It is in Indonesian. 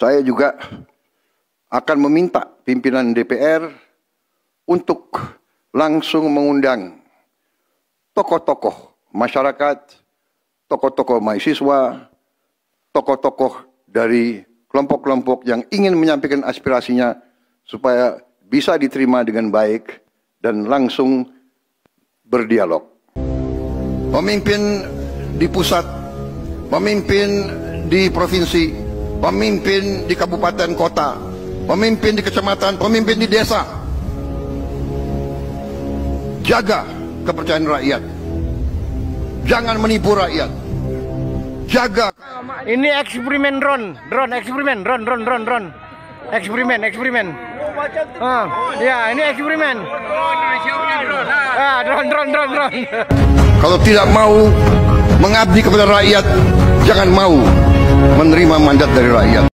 Saya juga akan meminta pimpinan DPR untuk langsung mengundang tokoh-tokoh masyarakat, tokoh-tokoh mahasiswa, tokoh-tokoh dari kelompok-kelompok yang ingin menyampaikan aspirasinya supaya bisa diterima dengan baik dan langsung berdialog. Pemimpin di pusat, pemimpin di provinsi, pemimpin di kabupaten kota, pemimpin di kecamatan, pemimpin di desa. Jaga kepercayaan rakyat. Jangan menipu rakyat. Jaga. Ini eksperimen drone eksperimen drone. Eksperimen. Ya, ini eksperimen. Drone. Kalau tidak mau mengabdi kepada rakyat, jangan mau menerima mandat dari rakyat.